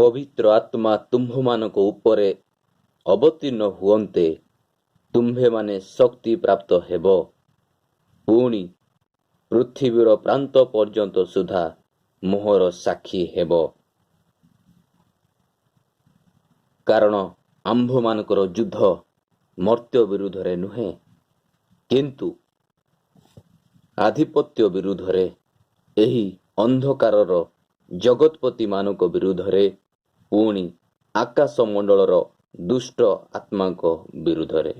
ପବିତ୍ର ଆତ୍ମା ତୁମ୍ଭମାନଙ୍କ ଉପରେ ଅବତୀର୍ଣ୍ଣ ହୁଅନ୍ତେ ତୁମ୍ଭେମାନେ ଶକ୍ତି ପ୍ରାପ୍ତ ହେବ, ପୁଣି ପୃଥିବୀର ପ୍ରାନ୍ତ ପର୍ଯ୍ୟନ୍ତ ସୁଦ୍ଧା ମୋହର ସାକ୍ଷୀ ହେବ। କାରଣ ଆମ୍ଭମାନଙ୍କର ଯୁଦ୍ଧ ମର୍ତ୍ତ୍ୟ ବିରୁଦ୍ଧରେ ନୁହେଁ, କିନ୍ତୁ ଆଧିପତ୍ୟ ବିରୁଦ୍ଧରେ, ଏହି ଅନ୍ଧକାରର ଜଗତପତିମାନଙ୍କ ବିରୁଦ୍ଧରେ, ପୁଣି ଆକାଶମଣ୍ଡଳର ଦୁଷ୍ଟ ଆତ୍ମାଙ୍କ ବିରୁଦ୍ଧରେ।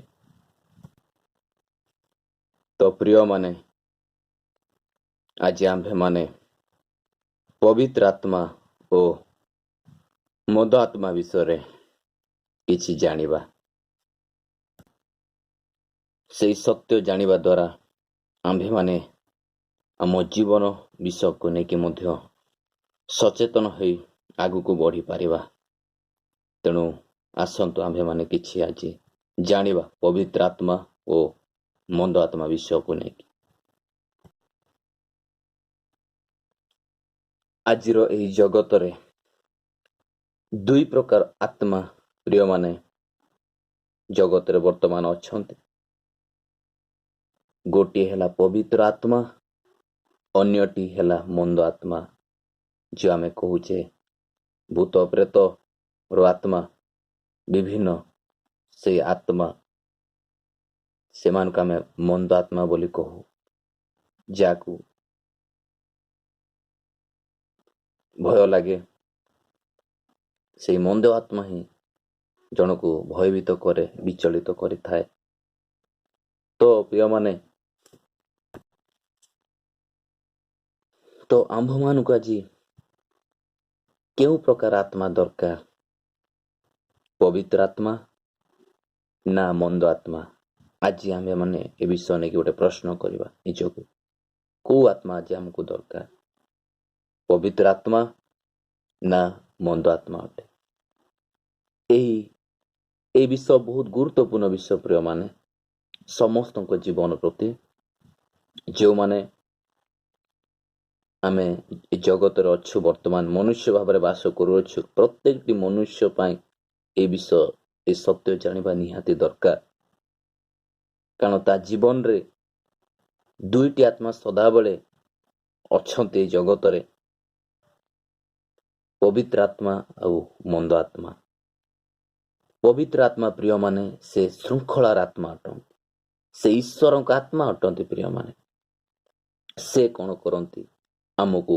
ତ ପ୍ରିୟମାନେ, ଆଜି ଆମ୍ଭେମାନେ ପବିତ୍ର ଆତ୍ମା ଓ ମଦ ଆତ୍ମା ବିଷୟରେ କିଛି ଜାଣିବା। ସେହି ସତ୍ୟ ଜାଣିବା ଦ୍ୱାରା ଆମ୍ଭେମାନେ ଆମ ଜୀବନ ବିଷୟକୁ ନେଇକି ମଧ୍ୟ ସଚେତନ ହୋଇ ଆଗକୁ ବଢ଼ିପାରିବା। ତେଣୁ ଆସନ୍ତୁ ଆମ୍ଭେମାନେ କିଛି ଆଜି ଜାଣିବା ପବିତ୍ର ଆତ୍ମା ଓ ମନ୍ଦ ଆତ୍ମା ବିଷୟକୁ ନେଇକି। ଆଜିର ଏହି ଜଗତରେ ଦୁଇ ପ୍ରକାର ଆତ୍ମା ପ୍ରିୟମାନେ ଜଗତରେ ବର୍ତ୍ତମାନ ଅଛନ୍ତି। ଗୋଟିଏ ହେଲା ପବିତ୍ର ଆତ୍ମା, ଅନ୍ୟଟି ହେଲା ମନ୍ଦ ଆତ୍ମା, ଯେ ଆମେ କହୁଛେ ଭୂତ ପ୍ରେତର ଆତ୍ମା, ବିଭିନ୍ନ ସେଇ ଆତ୍ମା, ସେମାନଙ୍କୁ ଆମେ ମନ୍ଦ ଆତ୍ମା ବୋଲି କହୁ, ଯାହାକୁ ଭୟ ଲାଗେ। ସେଇ ମନ୍ଦ ଆତ୍ମା ହିଁ ଜଣକୁ ଭୟଭୀତ କରେ, ବିଚଳିତ କରିଥାଏ। ତ ପ୍ରିୟମାନେ, ତ ଆମ୍ଭମାନଙ୍କୁ ଆଜି କେଉଁ ପ୍ରକାର ଆତ୍ମା ଦରକାର? ପବିତ୍ର ଆତ୍ମା ନା ମନ୍ଦ ଆତ୍ମା? ଆଜି ଆମ୍ଭେମାନେ ଏ ବିଷୟ ନେଇକି ଗୋଟେ ପ୍ରଶ୍ନ କରିବା ନିଜକୁ। କୋଉ ଆତ୍ମା ଆଜି ଆମକୁ ଦରକାର? ପବିତ୍ର ଆତ୍ମା ନା ମନ୍ଦ ଆତ୍ମା ଅଟେ? ଏହି ବିଷୟ ବହୁତ ଗୁରୁତ୍ୱପୂର୍ଣ୍ଣ ବିଷୟ ପ୍ରିୟମାନେ, ସମସ୍ତଙ୍କ ଜୀବନ ପ୍ରତି। ଯେଉଁମାନେ ଆମେ ଏ ଜଗତରେ ଅଛୁ, ବର୍ତ୍ତମାନ ମନୁଷ୍ୟ ଭାବରେ ବାସ କରୁଅଛୁ, ପ୍ରତ୍ୟେକଟି ମନୁଷ୍ୟ ପାଇଁ ଏ ବିଷୟ, ଏ ସତ୍ୟ ଜାଣିବା ନିହାତି ଦରକାର। କାରଣ ତା ଜୀବନରେ ଦୁଇଟି ଆତ୍ମା ସଦାବେଳେ ଅଛନ୍ତି ଏ ଜଗତରେ, ପବିତ୍ର ଆତ୍ମା ଆଉ ମନ୍ଦ ଆତ୍ମା। ପବିତ୍ର ଆତ୍ମା ପ୍ରିୟମାନେ, ସେ ଶୃଙ୍ଖଳାର ଆତ୍ମା ଅଟନ୍ତି, ସେ ଈଶ୍ୱରଙ୍କ ଆତ୍ମା ଅଟନ୍ତି ପ୍ରିୟମାନେ। ସେ କ'ଣ କରନ୍ତି? ଆମକୁ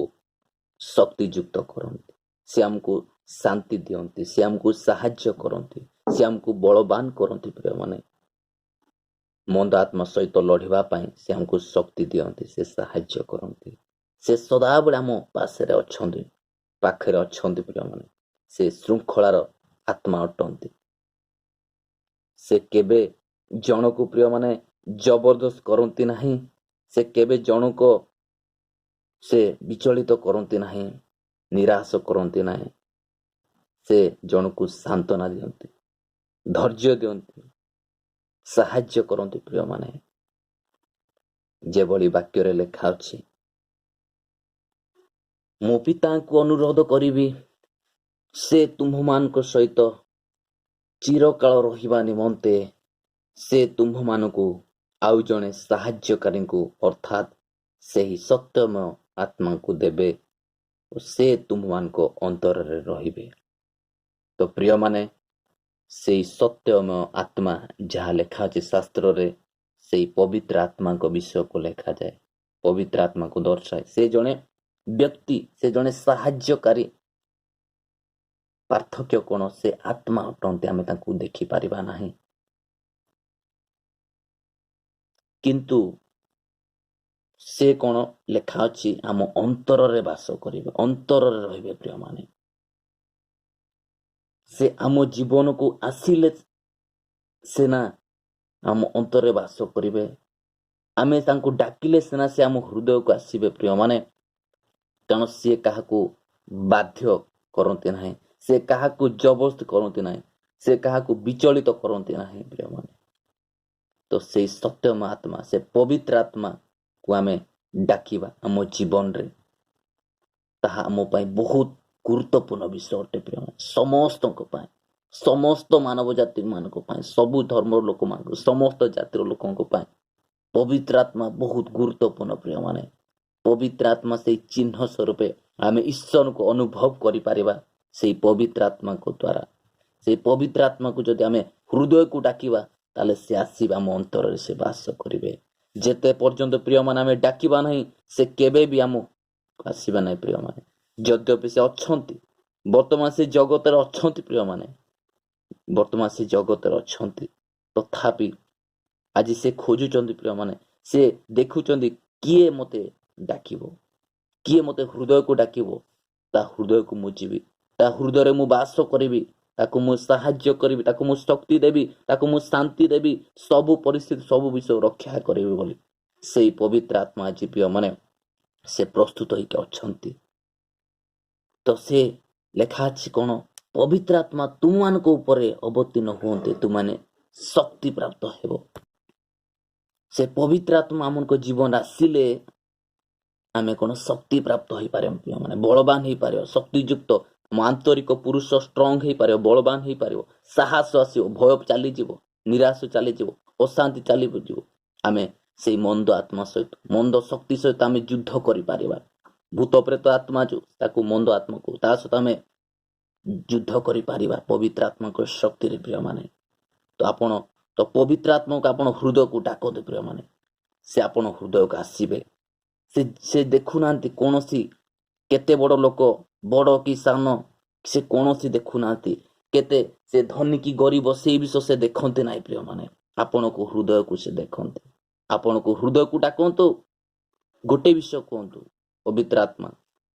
ଶକ୍ତିଯୁକ୍ତ କରନ୍ତି, ସେ ଆମକୁ ଶାନ୍ତି ଦିଅନ୍ତି, ସେ ଆମକୁ ସାହାଯ୍ୟ କରନ୍ତି, ସେ ଆମକୁ ବଳବାନ କରନ୍ତି ପ୍ରିୟମାନେ। ମନ୍ଦ ଆତ୍ମା ସହିତ ଲଢ଼ିବା ପାଇଁ ସେ ଆମକୁ ଶକ୍ତି ଦିଅନ୍ତି, ସେ ସାହାଯ୍ୟ କରନ୍ତି, ସେ ସଦାବେଳେ ଆମ ପାଖରେ ଅଛନ୍ତି ପ୍ରିୟମାନେ। ସେ ଶୃଙ୍ଖଳାର ଆତ୍ମା ଅଟନ୍ତି। ସେ କେବେ ଜଣକୁ ପ୍ରିୟମାନେ ଜବରଦସ୍ତ କରନ୍ତି ନାହିଁ, ସେ କେବେ ଜଣକୁ ସେ ବିଚଳିତ କରନ୍ତି ନାହିଁ, ନିରାଶ କରନ୍ତି ନାହିଁ। ସେ ଜଣକୁ ସାନ୍ତ୍ୱନା ଦିଅନ୍ତି, ଧୈର୍ଯ୍ୟ ଦିଅନ୍ତି, ସାହାଯ୍ୟ କରନ୍ତି ପ୍ରିୟମାନେ। ଯେଭଳି ବାକ୍ୟରେ ଲେଖା ଅଛି, ମୁଁ ପିତାଙ୍କୁ ଅନୁରୋଧ କରିବି, ସେ ତୁମ୍ଭମାନଙ୍କ ସହିତ ଚିରକାଳ ରହିବା ନିମନ୍ତେ ସେ ତୁମ୍ଭମାନଙ୍କୁ ଆଉ ଜଣେ ସାହାଯ୍ୟକାରୀଙ୍କୁ ଅର୍ଥାତ୍ ସେହି ସତ୍ୟମୟ ଆତ୍ମାଙ୍କୁ ଦେବେ ଓ ସେ ତୁମ୍ଭମାନଙ୍କ ଅନ୍ତରରେ ରହିବେ। ତ ପ୍ରିୟମାନେ, ସେଇ ସତ୍ୟମୟ ଆତ୍ମା ଯାହା ଲେଖା ଅଛି ଶାସ୍ତ୍ରରେ, ସେଇ ପବିତ୍ର ଆତ୍ମାଙ୍କ ବିଷୟକୁ ଲେଖାଯାଏ, ପବିତ୍ର ଆତ୍ମାକୁ ଦର୍ଶାଏ। ସେ ଜଣେ ବ୍ୟକ୍ତି, ସେ ଜଣେ ସାହାଯ୍ୟକାରୀ। ପାର୍ଥକ୍ୟ କ'ଣ? ସେ ଆତ୍ମା ଅଟନ୍ତି, ଆମେ ତାଙ୍କୁ ଦେଖିପାରିବା ନାହିଁ, କିନ୍ତୁ ସେ କ'ଣ ଲେଖା ଅଛି? ଆମ ଅନ୍ତରରେ ବାସ କରିବେ, ଅନ୍ତରରେ ରହିବେ ପ୍ରିୟମାନେ। ସେ ଆମ ଜୀବନକୁ ଆସିଲେ ସିନା ଆମ ଅନ୍ତରରେ ବାସ କରିବେ, ଆମେ ତାଙ୍କୁ ଡାକିଲେ ସିନା ସେ ଆମ ହୃଦୟକୁ ଆସିବେ ପ୍ରିୟମାନେ। କାରଣ ସିଏ କାହାକୁ ବାଧ୍ୟ କରନ୍ତି ନାହିଁ, ସେ କାହାକୁ ଜବରଦସ୍ତ କରନ୍ତି ନାହିଁ, ସେ କାହାକୁ ବିଚଳିତ କରନ୍ତି ନାହିଁ ପ୍ରିୟମାନେ। ତ ସେଇ ସତ୍ୟମୟ ଆତ୍ମା, ସେ ପବିତ୍ର ଆତ୍ମାକୁ ଆମେ ଡାକିବା ଆମ ଜୀବନରେ, ତାହା ଆମ ପାଇଁ ବହୁତ ଗୁରୁତ୍ୱପୂର୍ଣ୍ଣ ବିଷୟ ଅଟେ ପ୍ରିୟମାନେ, ସମସ୍ତଙ୍କ ପାଇଁ, ସମସ୍ତ ମାନବ ଜାତି ମାନଙ୍କ ପାଇଁ, ସବୁ ଧର୍ମର ଲୋକମାନଙ୍କୁ, ସମସ୍ତ ଜାତିର ଲୋକଙ୍କ ପାଇଁ ପବିତ୍ର ଆତ୍ମା ବହୁତ ଗୁରୁତ୍ୱପୂର୍ଣ୍ଣ ପ୍ରିୟମାନେ। ପବିତ୍ର ଆତ୍ମା ସେଇ ଚିହ୍ନ ସ୍ୱରୂପେ ଆମେ ଈଶ୍ୱରଙ୍କୁ ଅନୁଭବ କରିପାରିବା ସେଇ ପବିତ୍ର ଆତ୍ମାଙ୍କ ଦ୍ୱାରା। ସେଇ ପବିତ୍ର ଆତ୍ମାକୁ ଯଦି ଆମେ ହୃଦୟକୁ ଡାକିବା ତାହେଲେ ସେ ଆସିବେ, ଆମ ଅନ୍ତରରେ ସେ ବାସ କରିବେ। ଯେତେ ପର୍ଯ୍ୟନ୍ତ ପ୍ରିୟମାନେ ଆମେ ଡାକିବା ନାହିଁ ସେ କେବେ ବି ଆମକୁ ଆସିବା ନାହିଁ ପ୍ରିୟମାନେ। ଯଦ୍ୟପି ସେ ଅଛନ୍ତି, ବର୍ତ୍ତମାନ ସେ ଜଗତରେ ଅଛନ୍ତି ପ୍ରିୟମାନେ, ବର୍ତ୍ତମାନ ସେ ଜଗତରେ ଅଛନ୍ତି, ତଥାପି ଆଜି ସେ ଖୋଜୁଛନ୍ତି ପ୍ରିୟମାନେ। ସେ ଦେଖୁଛନ୍ତି କିଏ ମତେ ଡାକିବ, କିଏ ମତେ ହୃଦୟକୁ ଡାକିବ, ତା ହୃଦୟକୁ ମୁଁ ଯିବି, ତା ହୃଦୟରେ ମୁଁ ବାସ କରିବି, ତାକୁ ମୁଁ ସାହାଯ୍ୟ କରିବି, ତାକୁ ମୁଁ ଶକ୍ତି ଦେବି, ତାକୁ ମୁଁ ଶାନ୍ତି ଦେବି, ସବୁ ପରିସ୍ଥିତି ସବୁ ବିଷୟ ରକ୍ଷା କରିବି ବୋଲି ସେଇ ପବିତ୍ର ଆତ୍ମା ଆଜି ପ୍ରିୟମାନେ ସେ ପ୍ରସ୍ତୁତ ହେଇକି ଅଛନ୍ତି। ତ ସେ ଲେଖା ଅଛି କଣ, ପବିତ୍ର ଆତ୍ମା ତୁମମାନଙ୍କ ଉପରେ ଅବତୀର୍ଣ୍ଣ ହୁଅନ୍ତେ ତୁମାନେ ଶକ୍ତି ପ୍ରାପ୍ତ ହେବ। ସେ ପବିତ୍ର ଆତ୍ମା ଆମଙ୍କ ଜୀବନ ଆସିଲେ ଆମେ କଣ ଶକ୍ତି ପ୍ରାପ୍ତ ହେଇପାରିବ ପ୍ରିୟମାନେ, ବଳବାନ ହେଇପାରିବ, ଶକ୍ତିଯୁକ୍ତ, ଆନ୍ତରିକ ପୁରୁଷ ଷ୍ଟ୍ରଙ୍ଗ ହେଇପାରିବ, ବଳବାନ ହେଇପାରିବ, ସାହସ ଆସିବ, ଭୟ ଚାଲିଯିବ, ନିରାଶ ଚାଲିଯିବ, ଅଶାନ୍ତି ଚାଲିଯିବ। ଆମେ ସେଇ ମନ୍ଦ ଆତ୍ମା ସହିତ, ମନ୍ଦ ଶକ୍ତି ସହିତ ଆମେ ଯୁଦ୍ଧ କରିପାରିବା। ଭୂତ ପ୍ରେତ ଆତ୍ମା ଯୋଉ ତାକୁ ମନ୍ଦ ଆତ୍ମାକୁ, ତା ସହିତ ଆମେ ଯୁଦ୍ଧ କରିପାରିବା ପବିତ୍ର ଆତ୍ମାଙ୍କ ଶକ୍ତିରେ ପ୍ରିୟମାନେ। ତ ପବିତ୍ର ଆତ୍ମାକୁ ଆପଣ ହୃଦୟକୁ ଡାକନ୍ତୁ ପ୍ରିୟମାନେ, ସେ ଆପଣ ହୃଦୟକୁ ଆସିବେ। ସେ ଦେଖୁନାହାନ୍ତି କୌଣସି କେତେ ବଡ଼ ଲୋକ, ବଡ଼ କି ସାନ, ସେ କୌଣସି ଦେଖୁନାହାନ୍ତି କେତେ ସେ ଧନୀ କି ଗରିବ, ସେଇ ବିଷୟ ସେ ଦେଖନ୍ତି ନାହିଁ ପ୍ରିୟମାନେ। ଆପଣଙ୍କୁ ହୃଦୟକୁ ସେ ଦେଖନ୍ତି। ଆପଣଙ୍କୁ ହୃଦୟକୁ ଡାକନ୍ତୁ, ଗୋଟେ ବିଷୟ କୁହନ୍ତୁ, ପବିତ୍ର ଆତ୍ମା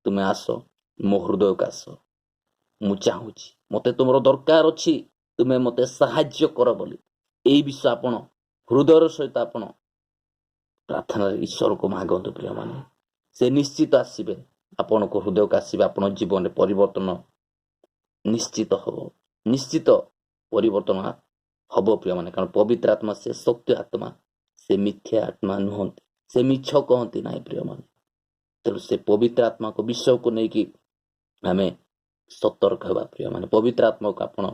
ତୁମେ ଆସ, ମୋ ହୃଦୟକୁ ଆସ, ମୁଁ ଚାହୁଁଛି, ମତେ ତୁମର ଦରକାର ଅଛି, ତୁମେ ମତେ ସାହାଯ୍ୟ କର ବୋଲି ଏଇ ବିଷୟ ଆପଣ ହୃଦୟର ସହିତ ଆପଣ ପ୍ରାର୍ଥନାରେ ଈଶ୍ୱରକୁ ମାଗନ୍ତୁ ପ୍ରିୟମାନେ। ସେ ନିଶ୍ଚିତ ଆସିବେ, ଆପଣଙ୍କ ହୃଦୟକୁ ଆସିବେ, ଆପଣଙ୍କ ଜୀବନରେ ପରିବର୍ତ୍ତନ ନିଶ୍ଚିତ ହବ, ନିଶ୍ଚିତ ପରିବର୍ତ୍ତନ ହବ ପ୍ରିୟମାନେ। କାରଣ ପବିତ୍ର ଆତ୍ମା ସେ ସତ୍ୟ ଆତ୍ମା, ସେ ମିଥ୍ୟା ଆତ୍ମା ନୁହନ୍ତି, ସେ ମିଛ କହନ୍ତି ନାହିଁ ପ୍ରିୟମାନେ। ତେଣୁ ସେ ପବିତ୍ର ଆତ୍ମାଙ୍କ ବିଷୟକୁ ନେଇକି ଆମେ ସତର୍କ ହେବା ପ୍ରିୟମାନେ। ପବିତ୍ର ଆତ୍ମାକୁ ଆପଣ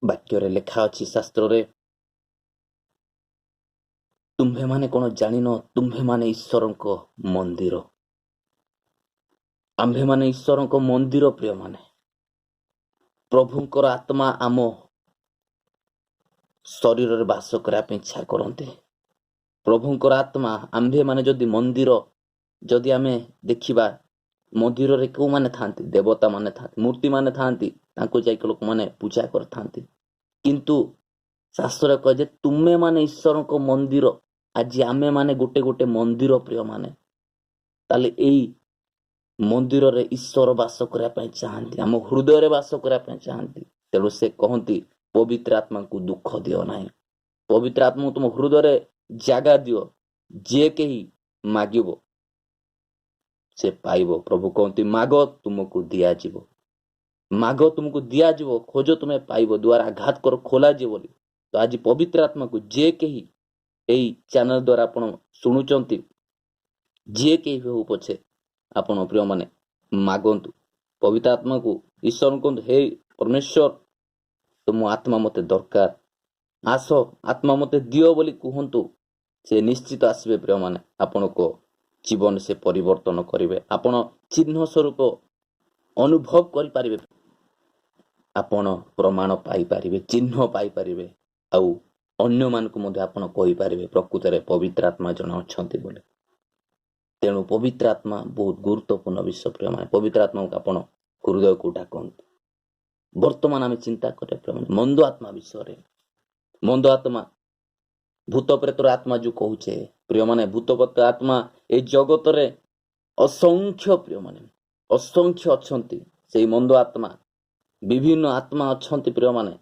ବାକ୍ୟରେ ଲେଖା ଅଛି ଶାସ୍ତ୍ରରେ, ତୁମ୍ଭେମାନେ କଣ ଜାଣିନ, ତୁମ୍ଭେମାନେ ଈଶ୍ୱରଙ୍କ ମନ୍ଦିର। ଆମ୍ଭେମାନେ ଈଶ୍ୱରଙ୍କ ମନ୍ଦିର ପ୍ରିୟମାନେ। ପ୍ରଭୁଙ୍କର ଆତ୍ମା ଆମ ଶରୀରରେ ବାସ କରିବା ପାଇଁ ଇଚ୍ଛା କରନ୍ତି। ପ୍ରଭୁଙ୍କର ଆତ୍ମା, ଆମ୍ଭେମାନେ ଯଦି ମନ୍ଦିର, ଯଦି ଆମେ ଦେଖିବା ମନ୍ଦିରରେ କେଉଁମାନେ ଥାନ୍ତି, ଦେବତା ମାନେ ଥାନ୍ତି, ମୂର୍ତ୍ତି ମାନେ ଥାନ୍ତି, ତାଙ୍କୁ ଯାଇକି ଲୋକମାନେ ପୂଜା କରିଥାନ୍ତି। କିନ୍ତୁ ଶାସ୍ତ୍ରରେ କହେ ଯେ ତୁମେ ମାନେ ଈଶ୍ୱରଙ୍କ ମନ୍ଦିର। ଆଜି ଆମେ ମାନେ ଗୋଟେ ଗୋଟେ ମନ୍ଦିର ପ୍ରିୟମାନେ। ତାହେଲେ ଏଇ ମନ୍ଦିରରେ ଈଶ୍ୱର ବାସ କରିବା ପାଇଁ ଚାହାନ୍ତି, ଆମ ହୃଦୟରେ ବାସ କରିବା ପାଇଁ ଚାହାନ୍ତି। ତେଣୁ ସେ କହନ୍ତି ପବିତ୍ର ଆତ୍ମାଙ୍କୁ ଦୁଃଖ ଦିଅ ନାହିଁ, ପବିତ୍ର ଆତ୍ମାକୁ ତୁମ ହୃଦୟରେ ଜାଗା ଦିଅ, ଯିଏ କେହି ମାଗିବ ସେ ପାଇବ। ପ୍ରଭୁ କହନ୍ତି ମାଗ ତୁମକୁ ଦିଆଯିବ, ମାଗ ତୁମକୁ ଦିଆଯିବ, ଖୋଜ ତୁମେ ପାଇବ, ଦ୍ୱାର ଆଘାତ କର ଖୋଲାଯିବ ବୋଲି। ତ ଆଜି ପବିତ୍ର ଆତ୍ମାକୁ ଯିଏ କେହି ଏଇ ଚ୍ୟାନେଲ ଦ୍ୱାରା ଆପଣ ଶୁଣୁଛନ୍ତି, ଯିଏ କେହି ହଉ ପଛେ ଆପଣ ପ୍ରିୟମାନେ ମାଗନ୍ତୁ ପବିତ୍ର ଆତ୍ମାକୁ। ଈଶ୍ୱର କୁହନ୍ତୁ, ହେ ପରମେଶ୍ୱର, ତୁମ ଆତ୍ମା ମତେ ଦରକାର, ଆସ ଆତ୍ମା ମତେ ଦିଅ ବୋଲି କୁହନ୍ତୁ। ସେ ନିଶ୍ଚିତ ଆସିବେ ପ୍ରିୟମାନେ, ଆପଣଙ୍କ ଜୀବନ ସେ ପରିବର୍ତ୍ତନ କରିବେ। ଆପଣ ଚିହ୍ନ ସ୍ୱରୂପ ଅନୁଭବ କରିପାରିବେ, ଆପଣ ପ୍ରମାଣ ପାଇପାରିବେ, ଚିହ୍ନ ପାଇପାରିବେ, ଆଉ ଅନ୍ୟମାନଙ୍କୁ ମଧ୍ୟ ଆପଣ କହିପାରିବେ ପ୍ରକୃତରେ ପବିତ୍ର ଆତ୍ମା ଜଣେ ଅଛନ୍ତି ବୋଲି। ତେଣୁ ପବିତ୍ର ଆତ୍ମା ବହୁତ ଗୁରୁତ୍ୱପୂର୍ଣ୍ଣ ବିଷୟ ପ୍ରିୟମାନେ। ପବିତ୍ର ଆତ୍ମାକୁ ଆପଣ ହୃଦୟକୁ ଡାକନ୍ତୁ। ବର୍ତ୍ତମାନ ଆମେ ଚିନ୍ତା କରିବା ପ୍ରିୟମାନେ ମନ୍ଦ ଆତ୍ମା ବିଷୟରେ। ମନ୍ଦ ଆତ୍ମା, ଭୂତ ପ୍ରେତର ଆତ୍ମା ଯୋଉ କହୁଛେ ପ୍ରିୟମାନେ, ଭୂତ ପ୍ରେତ ଆତ୍ମା ଏଇ ଜଗତରେ ଅସଂଖ୍ୟ ପ୍ରିୟମାନେ, ଅସଂଖ୍ୟ ଅଛନ୍ତି। ସେଇ ମନ୍ଦ ଆତ୍ମା, ବିଭିନ୍ନ ଆତ୍ମା ଅଛନ୍ତି ପ୍ରିୟମାନେ,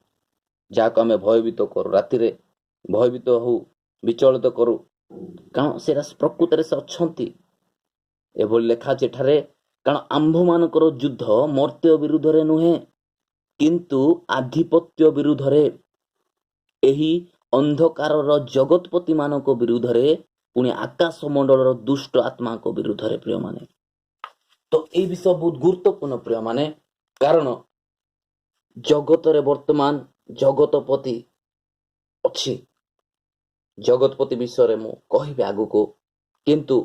ଯାହାକୁ ଆମେ ଭୟଭୀତ କରୁ, ରାତିରେ ଭୟଭୀତ ହଉ, ବିଚଳିତ କରୁ, କାରଣ ସେଟା ପ୍ରକୃତରେ ସେ ଅଛନ୍ତି। ଏଭଳି ଲେଖା ଅଛି ଏଠାରେ, କାରଣ ଆମ୍ଭମାନଙ୍କର ଯୁଦ୍ଧ ମର୍ତ୍ତ୍ୟ ବିରୁଦ୍ଧରେ ନୁହେଁ, କିନ୍ତୁ ଆଧିପତ୍ୟ ବିରୁଦ୍ଧରେ, ଏହି ଅନ୍ଧକାରର ଜଗତପତି ମାନଙ୍କ ବିରୁଦ୍ଧରେ, ପୁଣି ଆକାଶ ମଣ୍ଡଳର ଦୁଷ୍ଟ ଆତ୍ମାଙ୍କ ବିରୁଦ୍ଧରେ ପ୍ରିୟମାନେ। तो ये विषय बहुत गुरुत्वपूर्ण प्रिय माने कारण जगत वर्तमान जगतपति अच्छी जगतपति विषय मु कहि आगु को किंतु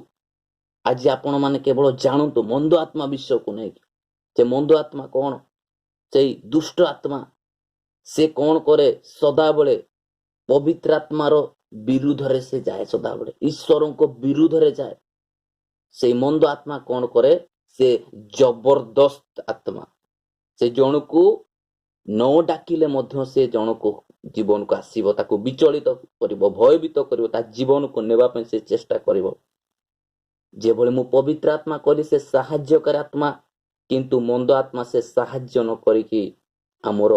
आज आपण माने केवल जानतु मंद आत्मा विषय को नहीं जे मंद आत्मा कौन से दुष्ट आत्मा से कौन करे सदा बेले पवित्र आत्मार विरुद्ध रे से जाए सदा बेले ईश्वर को विरुद्ध रे जाए से मंद आत्मा कौन करे से जबरदस्त आत्मा से जन को न डाकिले मध्य से जन को जीवन को आसीबो ताको विचलित करिवो भयभीत करिवो ता जीवन को नेबा पे से चेष्टा करिवो जे भले मु पवित्र आत्मा कली से सहाय्यकर आत्मा किंतु मंद आत्मा से सहाय्य न करिकी हमर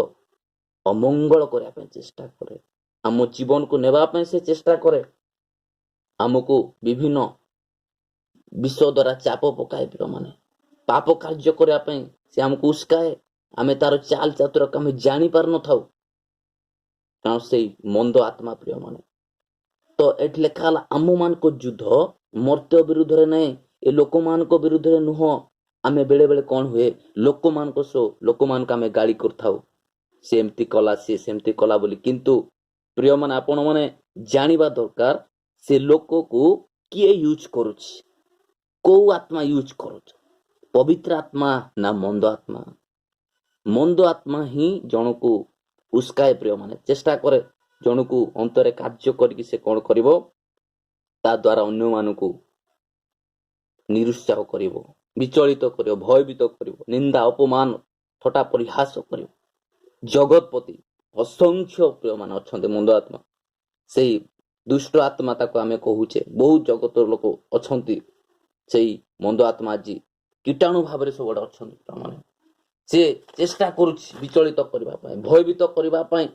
अमंगल करिया पे चेष्टा करे हम जीवन को नेबा पे से चेष्टा करे हमको विभिन्न विषय द्वारा चाप पकाए प्रिय माने पाप कार्य करिया पे से हमको उस्काए आमे तार चाल चातुर आमे जानी पार न थाउ कारण से मंद आत्मा प्रिय माने तो एठी लेखा आम मान को युद्ध मर्त्य विरुद्ध रे नहीं ए लोक मान को विरुद्ध रे नुह आमे बेले बेले कौन हुए लोक मान को सो लोक मान का आमे गाली करथाउ सेमती कला से सेमती कला बोली किंतु प्रिय माने आपण माने जानिबा दरकार से लोक को किए यूज करूछ को आत्मा यूज करूछ पवित्र आत्मा ना मंद आत्मा ही जन को उस्काए प्रिय माने चेष्टा करे जन को अंतरे कार्य करके से कौन करिवो ता द्वारा अन्य मान को निरुत्साह करिवो विचलित करिवो भयभीत करिवो निंदा अपमान थटा परिहास करिवो जगतपति असंख्य प्रिय मान अछंते मंद आत्मा से दुष्ट आत्मा ताको आमे कहूचे बहुत जगत लोक अछंती से मंद आत्मा जी कीटाणु भाव रे सब अछंती माने से चेष्टा करुछ विचलित करबा पय भयभीत करबा पय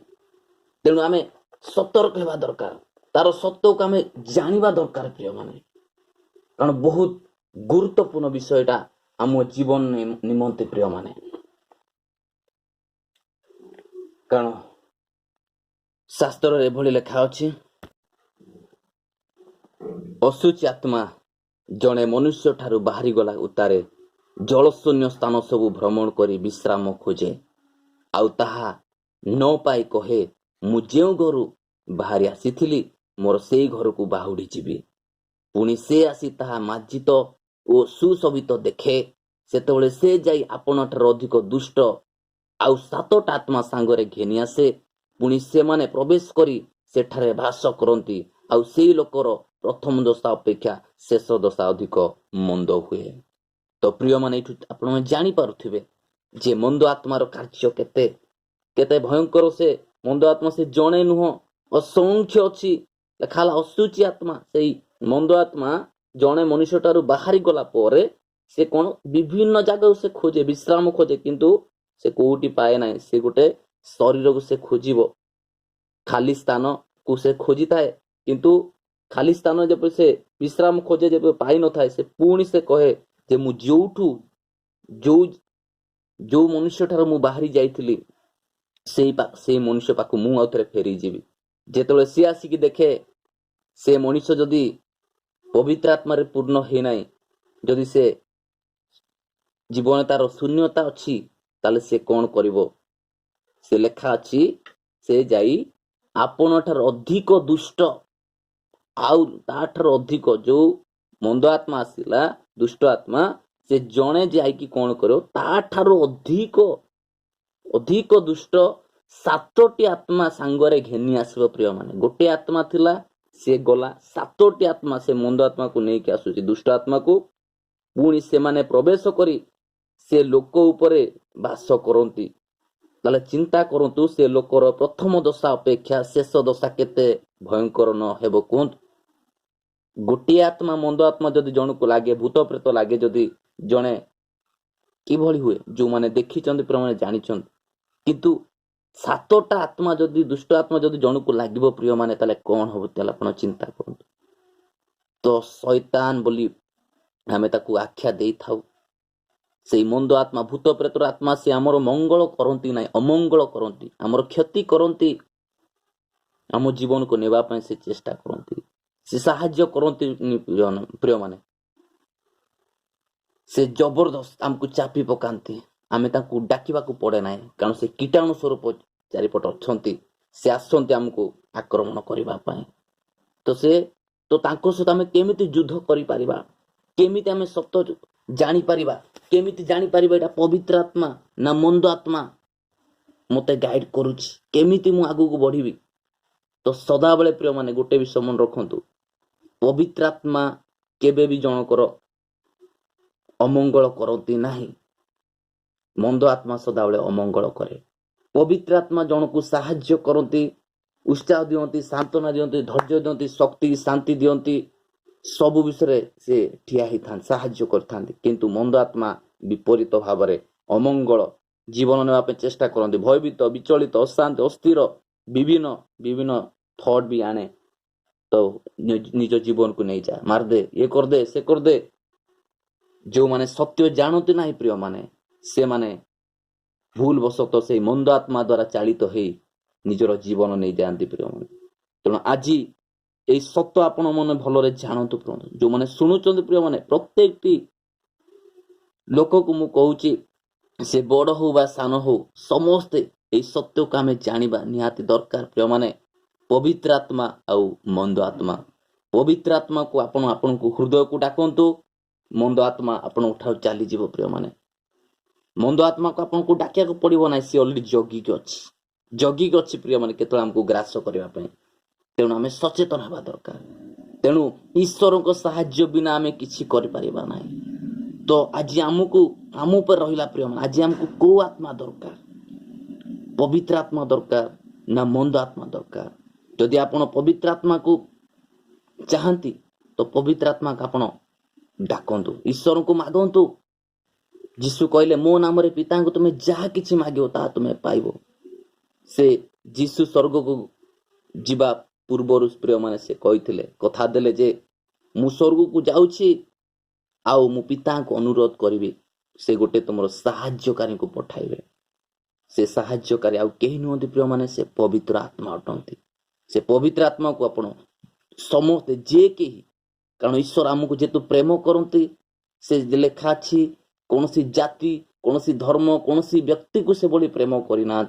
तेनु आमे सतर्क हेबा दरकार तार सत्य को आमे जानिबा दरकार प्रिय माने कारण बहुत गुरुत्वपूर्ण विषयटा आम जीवन निमंते प्रिय माने कारण शास्त्र रे भली लेखा अछि असुचि आत्मा जणे मनुष्य ठारू बाहरी गला उतारे जलशून्य स्थान सबु भ्रमण करी विश्राम खोजे आउ ताहा न पाई कहे मु जेउ घरु बाहरी आसीथिली मोर सेई घर को बाहुडी जीवी पुणी से आसी ताहा मार्जित ओ सुशोभित देखे सेतेबेले से जाई आपण ठार अधिक दुष्ट आउ सातटा आत्मा सांगरे घेनी आसे पुणी से माने प्रवेश करी सेठारे भाष करती आउ सेई लोकर प्रथम दशा अपेक्षा शेष दशा अधिक मंद हुए तो प्रिय माने आपण जानी पारुथिबे जे मंद आत्मार कार्य केते केते भयंकर से मंद आत्मा से जणे नुह असंख्य अछि लेखाला असुचि आत्मा सेई मंद आत्मा जणे मनुष्य टारू बाहरी गला परे से कोन विभिन्न जगह से खोजे विश्राम खोजे किंतु से कोउटी पाए नाही से गोटे शरीर को से खोजिबो खाली स्थान को से खोजी थाए किंतु खाली स्थान जब से विश्राम खोजे जब पाई न थाए से पुणी से कहे जे मु जोठू जो मनुष्य ठार मु बाहरी जाइथिली से मनुष्य पाखु मु आउथरे फेरी जीवी जेतले सी आसी देखे से मनुष्य जदि पवित्र आत्मा रे पूर्ण हे नाही जदि से जीवन तार शून्यता अछि ताले से कोन करिवो से लेखा अछि से जाई आपण ठार अधिक दुष्ट आउ ताठार अधिक जो मंद आत्मा आसिला दुष्ट आत्मा से जणे जाइकी कोन करो ताठार अधिक अधिक दुष्ट सातोटी आत्मा सांगरे घेनी आसबो प्रिय माने गोटे आत्मा थिला से गला सातोटी आत्मा से मंद आत्मा को नेकी आसुची दुष्ट आत्मा को पुणी से माने प्रवेश करी से लोक उपरे वास करंती ताले चिंता करंतु से लोकर प्रथम दशा अपेक्षा शेष दशा केते भयंकर न हेबो कोन गोटे आत्मा मंद आत्मा जदि जन को लागे भूत प्रेत लागे जदि जणे कि भली हुए जो माने देखि चंद प्रमाणे जानि चंद किंतु सातटा आत्मा जदि दुष्ट आत्मा जदि जन को लागिबो प्रिय माने ताले कोन होबो ताले आपण चिंता करंतु तो शैतान बोली हमें ताकू आख्या देई थाउ से मंद आत्मा भूत प्रेत आत्मा से हमर मंगल करंती नाही अमंगल करंती हमर क्षति करंती हम जीवन को नेबा पय से चेष्टा करंती से साहाय्य करंती प्रिय माने से जबरदस्त आमको चापी पकाती आमे तांको डाकिबाकू पड़े ना कारण से कीटाणु स्वरूप चारिपट अच्छा से आसते आमको आक्रमण करने तो से तो तांको सहित आमे केमिति युद्ध करि परिबा केमिति आमे सत्य जानी परिबा केमिति जानी परिबा एटा पवित्र आत्मा ना मंद आत्मा मते गाइड करूची केमिति मु आगु को बढ़िबी तो सदा बेले प्रिय माने गोटे विषय मन रखंतु पवित्र आत्मा केबे भी जनकर अमंगल करती नाही मंद आत्मा सदा बेले अमंगल करे पवित्र आत्मा जनकु साहाय्य करती उत्साह दियंती सांत्वना दियंती धैर्य दियंती शक्ति शांति दियंती सब विषय से ठिया ही था साहाय्य करथांती किंतु मंद आत्मा विपरीत भाव में अमंगल जीवन नेवापे चेष्टा करते भयभीत विचलित अशांत अस्थिर विभिन्न विभिन्न थॉट भी आने तो निज जीवन को नहीं जाए मार दे ये कर दे से कर दे जो माने सत्य जानते ना प्रिय माने से माने भूल वशत से मंद आत्मा द्वारा चालित हो निजर जीवन नहीं जाती प्रिय माने तेणु आज ये सत्य आपण मन भलरे जानतु जो माने शुणुचंद प्रिय माने प्रत्येक लोक को मु कहूची से बड़ हो बा सान हो समस्ते ये सत्य को आम जाना निहाती दरकार प्रिय माने पवित्र आत्मा आउ मंद आत्मा पवित्र आत्मा को आपण को हृदय को डाकंतु मंद आत्मा आपण ठाउ चली जीव प्रिय माने मंद आत्मा को आपण को डाकिया को पड़िबो ना सी ऑलरेडी जगी के अच्छी प्रिय माने केतला हमको ग्रास करबा पई तेणु आम सचेतन हवा दरकार तेणु ईश्वर को साहाय्य बिना आम किछि करि परिबा ना तो आज आमको आम पर रहिला प्रिय माने आज हमको को आत्मा दरकार पवित्र आत्मा दरकार ना मंद आत्मा दरकार यदि आपण पवित्र आत्मा को चाहती तो पवित्र आत्मा को आपण डाकंतु ईश्वर को मागंतु जीशु कहले मो नाम रे पिता को तुम्हें जहा किछि मागियो ता तुम्हें पाइबो से जीशु स्वर्ग को जीवा पूर्वर प्रिय माने से कहिथिले कथा देले जे मु स्वर्ग को जाउछि आउ मु पिता को अनुरोध करिवि से गोटे तुमर साहाय्यकारी को पठाइबे से साहाय्यकारी आउ केही नुहंती प्रिय माने से पवित्र आत्मा अटंती से पवित्र आत्मा को आपण समस्ते जे केही कारण ईश्वर आमको जेतु प्रेम करती से लेखा अछि कौन सी जाति कौन सी धर्म कौन सी व्यक्ति को से बड़ी प्रेम करना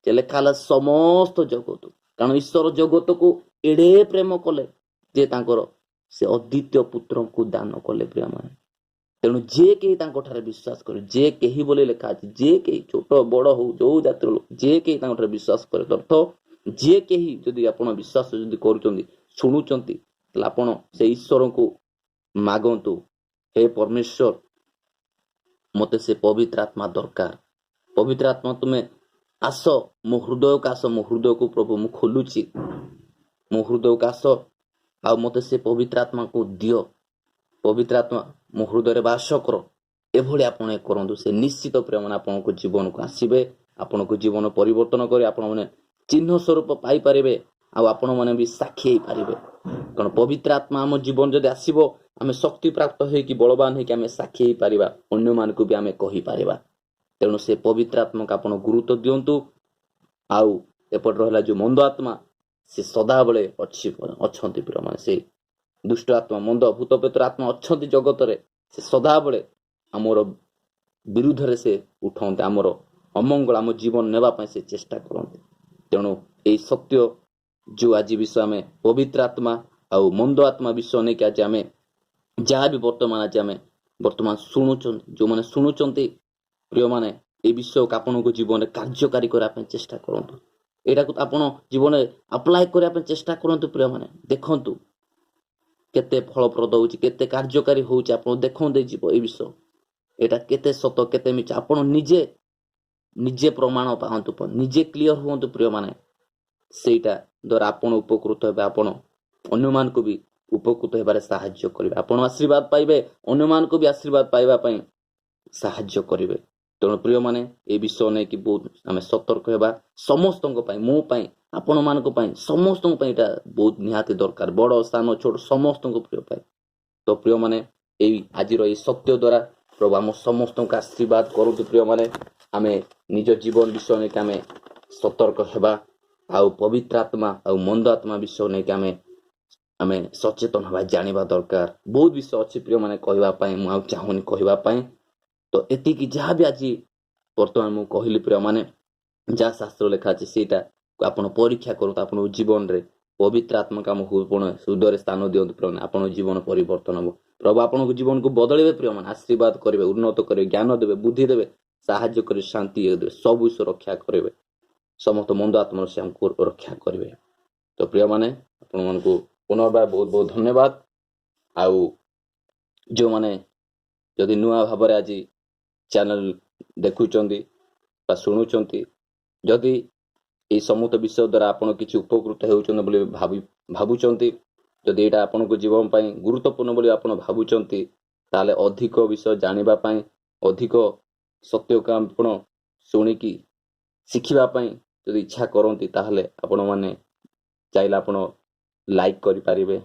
लेखा समस्त जगत कारण ईश्वर जगत को एड़े प्रेम कले जे तांकर से अद्वितीय पुत्र को दान कले प्रिय माने तेणु जे कहीं ठारे विश्वास करे जे कहीं बोले लेखा अछि जे कहीं छोट बड़ हो जो जातिर लोक जे कहीं ठारे विश्वास करे अर्थ जे कहीं जदि आपण विश्वास जदि करूचंती सुनुचंती आपण से ईश्वर को मागंतु हे परमेश्वर मते से पवित्र आत्मा दरकार पवित्र आत्मा तुम्हें आस मो हृदय का आस मो हृदय को प्रभु मु खोलुची मो हृदय का आस आ मते से पवित्र आत्मा को दियो पवित्र आत्मा मो हृदय बास कर एभली आपण करंतु से निश्चित प्रेम आपण को जीवन को आसीबे आपण को जीवन परिवर्तन करे आपण माने चिन्ह स्वरूप पाई परिबे आ आपण माने भी साक्षी हे परिबे कारण पवित्र आत्मा हम जीवन जदि आसीबो आमे शक्ति प्राप्त हे कि बलवान हे कि आमे साक्षी हे परिबा अन्य मान को भी आमे कहि परिबा तेणु से पवित्र आत्मा का आपण गुरुत्व दियंतु आउ एपट रहला जो मंद आत्मा से सदा बेले अच्छी प्रिय माने से दुष्ट आत्मा मंद भूत पेत्र आत्मा अच्छा जगत रे से सदा बेले आमर विरुद्ध रे से उठाते आमर अमंगल आम जीवन नेबा पई से चेष्टा करते तेणु यही सत्य जो आज विषय में पवित्र आत्मा आउ मंद आत्मा विषय नहीं कि आज आम जहाँ भी वर्तमान शुणुचंत जो मैंने शुणुचंत प्रिय माने ये विषय को आपण जीवन में कार्यकारी करने चेष्टा करंतु एटा को आपण जीवन में अप्लाई करने चेष्टा करंतु प्रिय माने देखंतु केते फलप्रद होउची केते कार्यकारी होउची आपण देखंदे जीव ए विषय एटा केते सत केते मिछ आपण निजे निजे प्रमाण पाहंतु निजे क्लियर हुंतु प्रिय माने सेटा द्वारा आपण उपकृत हेबे आपण अन्य मान को भी उपकृत हेबारे साहाय्य करिवे आपण आशीर्वाद पाइबे अन्य मान को भी आशीर्वाद पाइबा पई साहाय्य करिवे तेणु प्रिय माने ए विषय नहीं कि बहुत आम सतर्क हेबा समस्त मो पाई आपण मान समस्त एटा बहुत निहाती दरकार बड़ सान छोट समस्त प्रिय पाए तो प्रिय माने आज सत्य द्वारा प्रभु आम समस्त आशीर्वाद करूँ प्रिय माने आमे निज जीवन विषय नहीं कि आम सतर्क हेबा आउ पवित्र आत्मा आउ मंद आत्मा विषय नहीं कि आम ଆମେ ସଚେତନ ହେବା, ଜାଣିବା ଦରକାର। ବହୁତ ବିଷୟ ଅଛି ପ୍ରିୟମାନେ କହିବା ପାଇଁ, ମୁଁ ଆଉ ଚାହୁଁନି କହିବା ପାଇଁ। ତ ଏତିକି ଯାହା ବି ଆଜି ବର୍ତ୍ତମାନ ମୁଁ କହିଲି ପ୍ରିୟମାନେ, ଯାହା ଶାସ୍ତ୍ର ଲେଖା ଅଛି ସେଇଟା ଆପଣ ପରୀକ୍ଷା କରନ୍ତୁ ଆପଣଙ୍କ ଜୀବନରେ। ପବିତ୍ର ଆତ୍ମାକୁ ଆମ ହୃଦୟରେ ସ୍ଥାନ ଦିଅନ୍ତୁ ପ୍ରିୟମାନେ, ଆପଣଙ୍କ ଜୀବନ ପରିବର୍ତ୍ତନ ହେବ। ପ୍ରଭୁ ଆପଣଙ୍କ ଜୀବନକୁ ବଦଳେଇବେ ପ୍ରିୟମାନେ, ଆଶୀର୍ବାଦ କରିବେ, ଉନ୍ନତ କରିବେ, ଜ୍ଞାନ ଦେବେ, ବୁଦ୍ଧି ଦେବେ, ସାହାଯ୍ୟ କରିବେ, ଶାନ୍ତି ଦେବେ, ସବୁ ବିଷୟ ରକ୍ଷା କରିବେ। ସମସ୍ତ ମନ୍ଦ ଆତ୍ମାରୁ ସେ ଆମକୁ ରକ୍ଷା କରିବେ। ତ ପ୍ରିୟମାନେ, ଆପଣମାନଙ୍କୁ ପୁନର୍ବାର ବହୁତ ବହୁତ ଧନ୍ୟବାଦ। ଆଉ ଯେଉଁମାନେ ଯଦି ନୂଆ ଭାବରେ ଆଜି ଚ୍ୟାନେଲ ଦେଖୁଛନ୍ତି ବା ଶୁଣୁଛନ୍ତି, ଯଦି এই ସମସ୍ତ ବିଷୟ ଦ୍ୱାରା ଆପଣ କିଛି ଉପକୃତ ହେଉଛନ୍ତି ବୋଲି ଭାବୁଛନ୍ତି, ଯଦି ଏଇଟା ଆପଣଙ୍କ ଜୀବନ ପାଇଁ ଗୁରୁତ୍ୱପୂର୍ଣ୍ଣ ବୋଲି ଆପଣ ଭାବୁଛନ୍ତି, ତାହେଲେ ଅଧିକ ବିଷୟ ଜାଣିବା ପାଇଁ, ଅଧିକ ସତ୍ୟକୁ ଆପଣ ଶୁଣିକି ଶିଖିବା ପାଇଁ ଯଦି ଇଚ୍ଛା କରନ୍ତି, ତାହେଲେ ଆପଣମାନେ ଚାହିଁଲେ ଆପଣ ଲାଇକ୍ କରିପାରିବେ,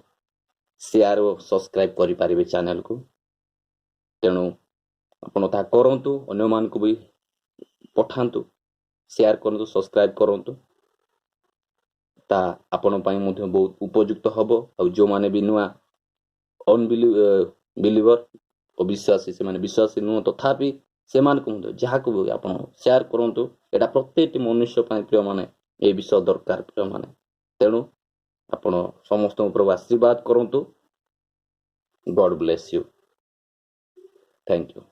ସେୟାର ଓ ସବସ୍କ୍ରାଇବ୍ କରିପାରିବେ ଚ୍ୟାନେଲକୁ। ତେଣୁ ଆପଣ ତାହା କରନ୍ତୁ, ଅନ୍ୟମାନଙ୍କୁ ବି ପଠାନ୍ତୁ, ସେୟାର କରନ୍ତୁ, ସବସ୍କ୍ରାଇବ୍ କରନ୍ତୁ। ତା ଆପଣଙ୍କ ପାଇଁ ମଧ୍ୟ ବହୁତ ଉପଯୁକ୍ତ ହେବ। ଆଉ ଯେଉଁମାନେ ବି ନୂଆ ବିଲିଭର ଅବିଶ୍ୱାସୀ, ସେମାନେ ବିଶ୍ୱାସୀ ନୁହଁ, ତଥାପି ସେମାନଙ୍କୁ ମଧ୍ୟ ଯାହାକୁ ବି ଆପଣ ସେୟାର କରନ୍ତୁ। ଏଇଟା ପ୍ରତ୍ୟେକଟି ମନୁଷ୍ୟ ପାଇଁ ପ୍ରିୟମାନେ ଏ ବିଷୟ ଦରକାର ପ୍ରିୟମାନେ। ତେଣୁ ଆପଣ ସମସ୍ତଙ୍କ ପ୍ରଭୁ ଆଶୀର୍ବାଦ କରନ୍ତୁ। God bless you. Thank you.